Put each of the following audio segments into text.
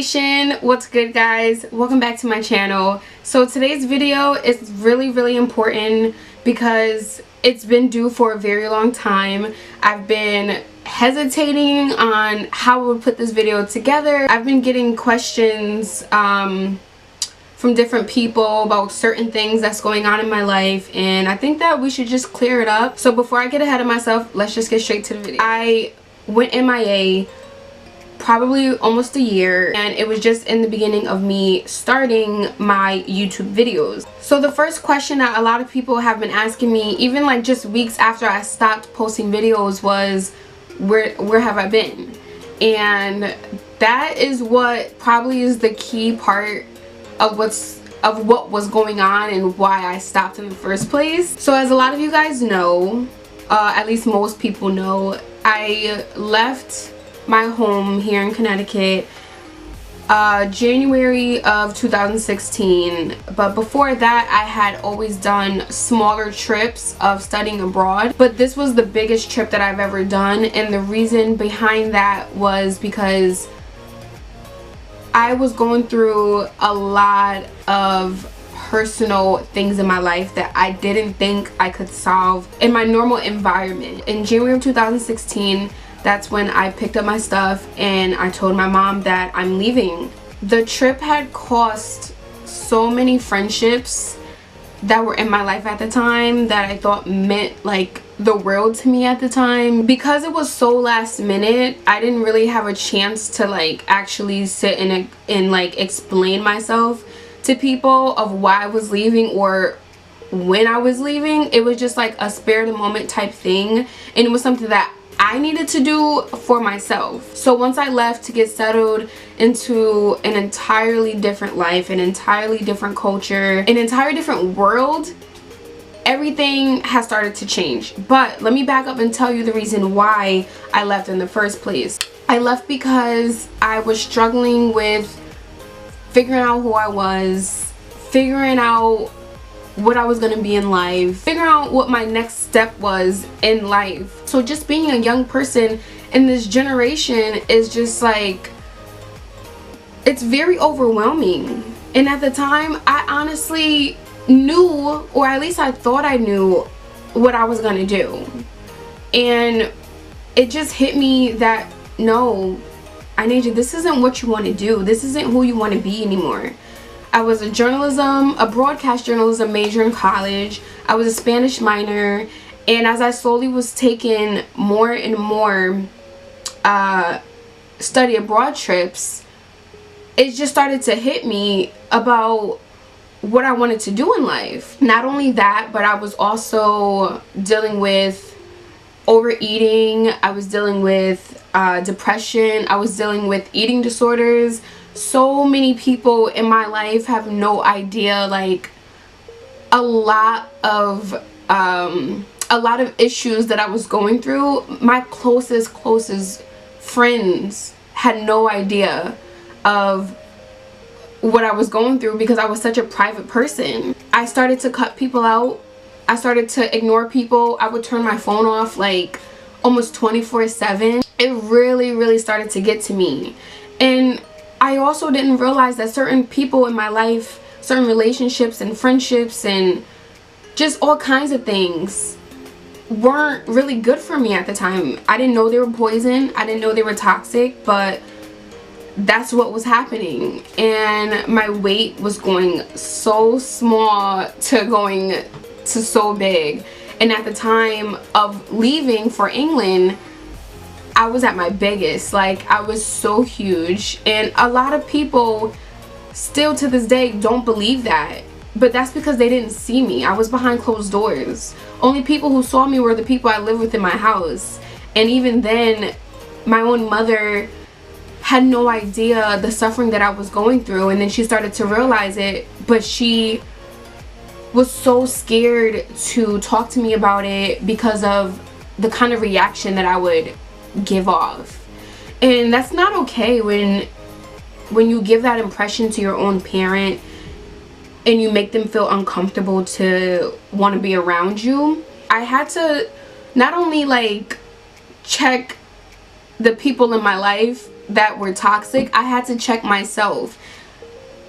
Nation, what's good guys? Welcome back to my channel. So today's video is really important because it's been due for a very long time. I've been hesitating on how I would put this video together. I've been getting questions from different people about certain things that's going on in my life, and I think that we should just clear it up. So before I get ahead of myself, let's just get straight to the video. I went MIA probably almost a year, and it was just in the beginning of me starting my YouTube videos. So the first question that a lot of people have been asking me, even like just weeks after I stopped posting videos, was where have I been? And that is what probably is the key part of what was going on and why I stopped in the first place. So as a lot of you guys know, at least most people know, I left my home here in Connecticut January of 2016, but before that I had always done smaller trips of studying abroad, but this was the biggest trip that I've ever done. And the reason behind that was because I was going through a lot of personal things in my life that I didn't think I could solve in my normal environment. In January of 2016, that's when I picked up my stuff and I told my mom that I'm leaving. The trip had cost so many friendships that were in my life at the time that I thought meant like the world to me at the time. Because it was so last minute, I didn't really have a chance to like actually sit and like explain myself to people of why I was leaving or when I was leaving. It was just like a spare of the moment type thing, and it was something that I needed to do for myself. So once I left to get settled into an entirely different life, an entirely different culture, an entirely different world, everything has started to change. But let me back up and tell you the reason why I left in the first place. I left because I was struggling with figuring out who I was, figuring out what I was gonna be in life, figuring out what my next step was in life. So just being a young person in this generation is just like, it's very overwhelming. And at the time, I honestly knew, or at least I thought I knew, what I was gonna do. And it just hit me that, no, I need you, this isn't what you want to do. This isn't who you want to be anymore. I was a broadcast journalism major in college. I was a Spanish minor, and as I slowly was taking more and more study abroad trips, it just started to hit me about what I wanted to do in life. Not only that, but I was also dealing with overeating. I was dealing with depression. I was dealing with eating disorders. So many people in my life have no idea, like a lot of issues that I was going through. My closest friends had no idea of what I was going through because I was such a private person. I started to cut people out. I started to ignore people. I would turn my phone off like almost 24/7. It really started to get to me. And I also didn't realize that certain people in my life, certain relationships and friendships and just all kinds of things weren't really good for me at the time. I didn't know they were poison. I didn't know they were toxic, but that's what was happening. And my weight was going so small to going to so big. And at the time of leaving for England, I was at my biggest. Like, I was so huge, and a lot of people still to this day don't believe that, but that's because they didn't see me. I was behind closed doors. Only people who saw me were the people I lived with in my house, and even then my own mother had no idea the suffering that I was going through. And then she started to realize it, but she was so scared to talk to me about it because of the kind of reaction that I would give off. And that's not okay when you give that impression to your own parent and you make them feel uncomfortable to want to be around you. I had to not only like check the people in my life that were toxic, I had to check myself.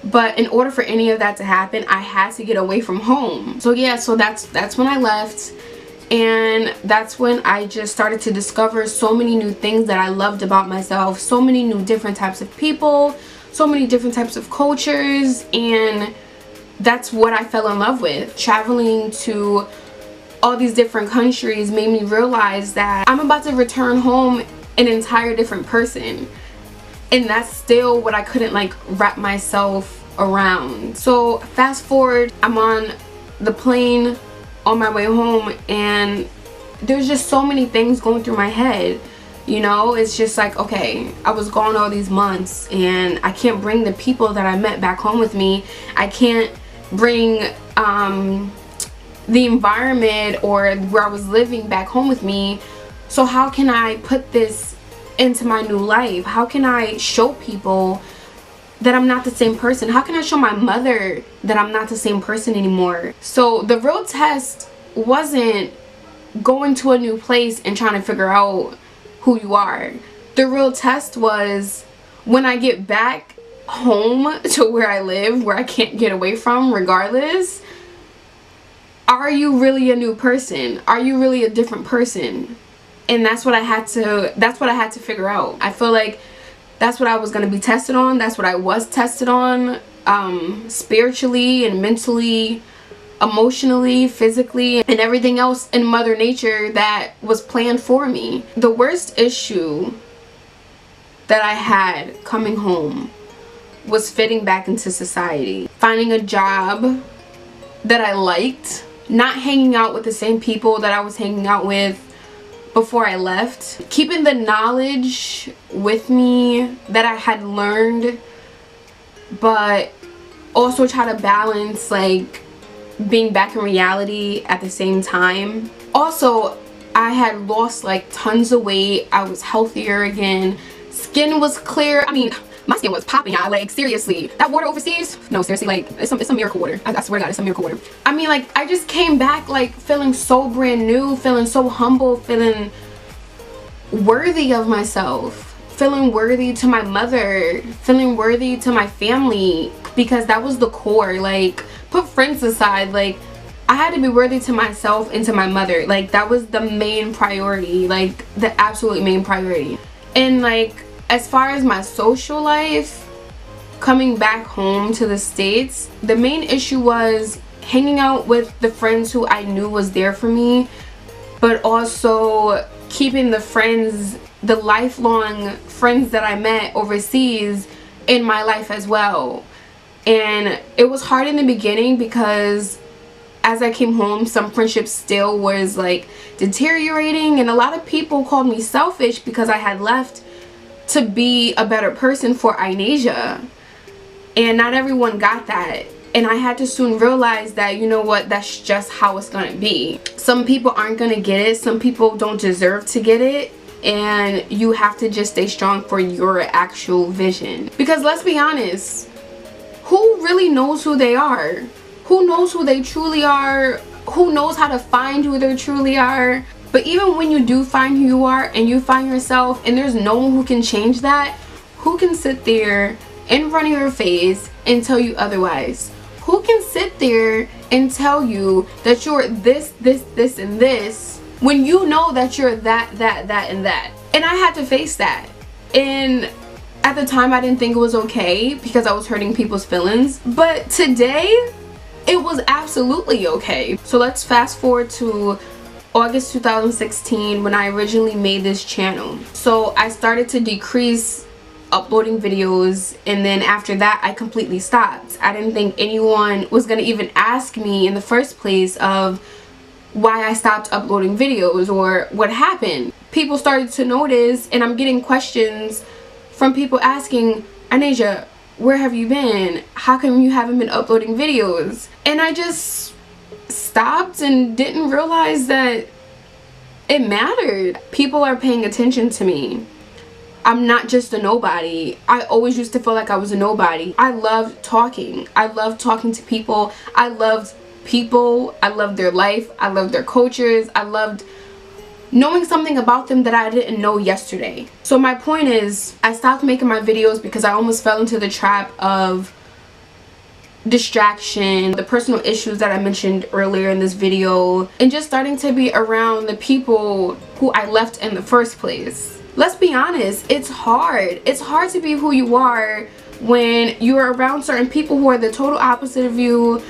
But in order for any of that to happen, I had to get away from home. So yeah, so that's when I left. And that's when I just started to discover so many new things that I loved about myself, so many new different types of people, so many different types of cultures, and that's what I fell in love with. Traveling to all these different countries made me realize that I'm about to return home an entire different person, and that's still what I couldn't like wrap myself around. So fast forward, I'm on the plane on my way home, and there's just so many things going through my head. You know, it's just like, okay, I was gone all these months and I can't bring the people that I met back home with me. I can't bring the environment or where I was living back home with me. So how can I put this into my new life? How can I show people that I'm not the same person? How can I show my mother that I'm not the same person anymore? So the real test wasn't going to a new place and trying to figure out who you are. The real test was when I get back home to where I live, where I can't get away from regardless, are you really a new person? Are you really a different person? And that's what I had to figure out. I feel like that's what I was going to be tested on. That's what I was tested on, spiritually and mentally, emotionally, physically, and everything else in Mother Nature that was planned for me. The worst issue that I had coming home was fitting back into society. Finding a job that I liked, not hanging out with the same people that I was hanging out with before I left, keeping the knowledge with me that I had learned, but also try to balance like being back in reality at the same time. Also, I had lost like tons of weight. I was healthier again. Skin was clear. I mean, my skin was popping out. Like, seriously, that water overseas, no, seriously, like, it's some miracle water. I swear to God, it's some miracle water. I mean, like, I just came back like feeling so brand new, feeling so humble, feeling worthy of myself, feeling worthy to my mother, feeling worthy to my family, because that was the core. Like, put friends aside, like, I had to be worthy to myself and to my mother. Like, that was the main priority, like the absolute main priority. And like, as far as my social life, coming back home to the States, the main issue was hanging out with the friends who I knew was there for me, but also keeping the friends, the lifelong friends that I met overseas, in my life as well. And it was hard in the beginning because as I came home, some friendships still was like deteriorating, and a lot of people called me selfish because I had left to be a better person for inaynay, and not everyone got that. And I had to soon realize that, you know what, that's just how it's gonna be. Some people aren't gonna get it, some people don't deserve to get it, and you have to just stay strong for your actual vision. Because let's be honest, who really knows who they are? Who knows who they truly are? Who knows how to find who they truly are? But even when you do find who you are and you find yourself and there's no one who can change that, who can sit there in front of your face and tell you otherwise? Who can sit there and tell you that you're this, and this when you know that you're that, and that? And I had to face that. And at the time I didn't think it was okay because I was hurting people's feelings. But today, it was absolutely okay. So let's fast forward to August 2016 when I originally made this channel. So I started to decrease uploading videos, and then after that I completely stopped. I didn't think anyone was gonna even ask me in the first place of why I stopped uploading videos or what happened. People started to notice, and I'm getting questions from people asking, inaynay, where have you been? How come you haven't been uploading videos? And I just stopped and didn't realize that it mattered. People are paying attention to me. I'm not just a nobody. I always used to feel like I was a nobody. I loved talking. I loved talking to people. I loved people. I loved their life. I loved their cultures. I loved knowing something about them that I didn't know yesterday. So my point is, I stopped making my videos because I almost fell into the trap of distraction, the personal issues that I mentioned earlier in this video, and just starting to be around the people who I left in the first place. Let's be honest, it's hard. It's hard to be who you are when you're around certain people who are the total opposite of you.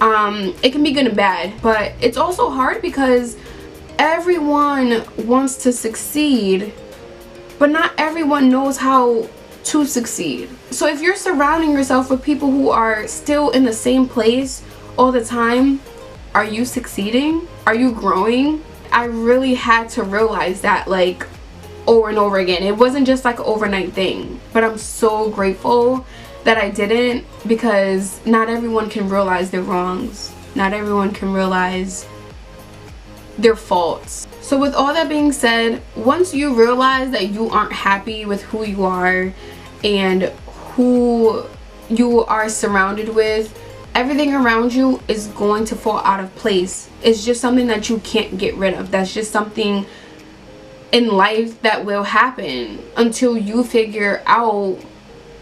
It can be good and bad, but it's also hard because everyone wants to succeed, but not everyone knows how to succeed. So if you're surrounding yourself with people who are still in the same place all the time, are you succeeding? Are you growing? I really had to realize that, like, over and over again. It wasn't just like an overnight thing, but I'm so grateful that I didn't, because not everyone can realize their wrongs. Not everyone can realize their faults. So with all that being said, once you realize that you aren't happy with who you are and who you are surrounded with, everything around you is going to fall out of place. It's just something that you can't get rid of. That's just something in life that will happen until you figure out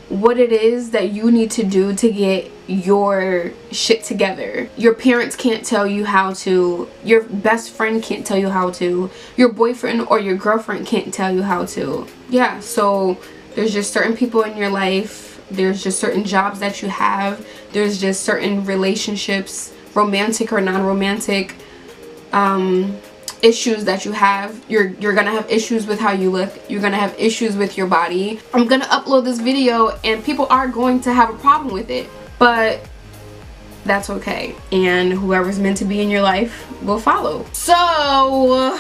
what it is that you need to do to get your shit together. Your parents can't tell you how to. Your best friend can't tell you how to. Your boyfriend or your girlfriend can't tell you how to. Yeah, so there's just certain people in your life. There's just certain jobs that you have. There's just certain relationships, romantic or non-romantic, issues that you have. You're gonna have issues with how you look. You're gonna have issues with your body. I'm gonna upload this video and people are going to have a problem with it, but that's okay, and whoever's meant to be in your life will follow. So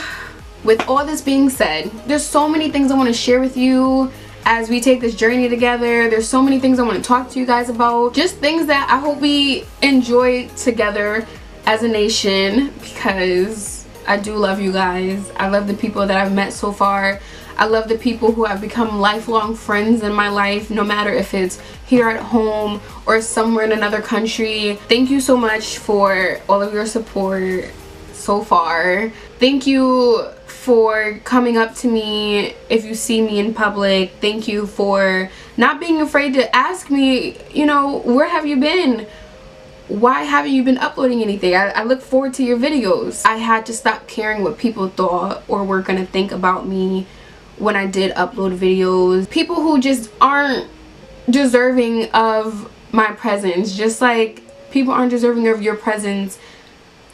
with all this being said, there's so many things I want to share with you as we take this journey together. There's so many things I want to talk to you guys about, just things that I hope we enjoy together as a nation, because I do love you guys. I love the people that I've met so far. I love the people who have become lifelong friends in my life, no matter if it's here at home or somewhere in another country. Thank you so much for all of your support so far. Thank you for coming up to me if you see me in public. Thank you for not being afraid to ask me, you know, where have you been? Why haven't you been uploading anything? I look forward to your videos. I had to stop caring what people thought or were gonna think about me when I did upload videos. People who just aren't deserving of my presence, just like people aren't deserving of your presence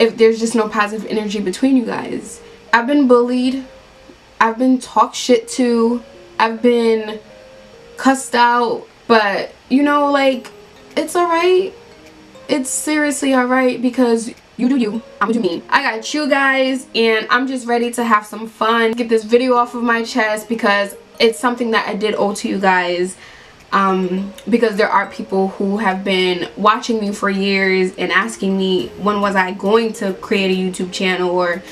if there's just no positive energy between you guys. I've been bullied. I've been talked shit to. I've been cussed out, but you know, like, it's alright. It's seriously alright, because you do you, I'm gonna do me. I got you guys, and I'm just ready to have some fun, get this video off of my chest, because it's something that I did owe to you guys, because there are people who have been watching me for years and asking me when was I going to create a YouTube channel, or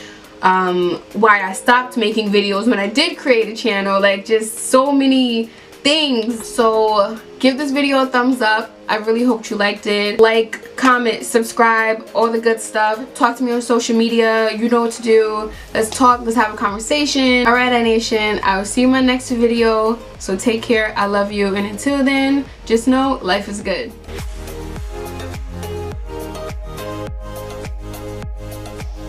why I stopped making videos when I did create a channel. Like, just so many things. So give this video a thumbs up. I really hope you liked it. Like, comment, subscribe, all the good stuff. Talk to me on social media. You know what to do. Let's talk. Let's have a conversation. Alright, Nation, I will see you in my next video. So take care. I love you, and until then, just know life is good.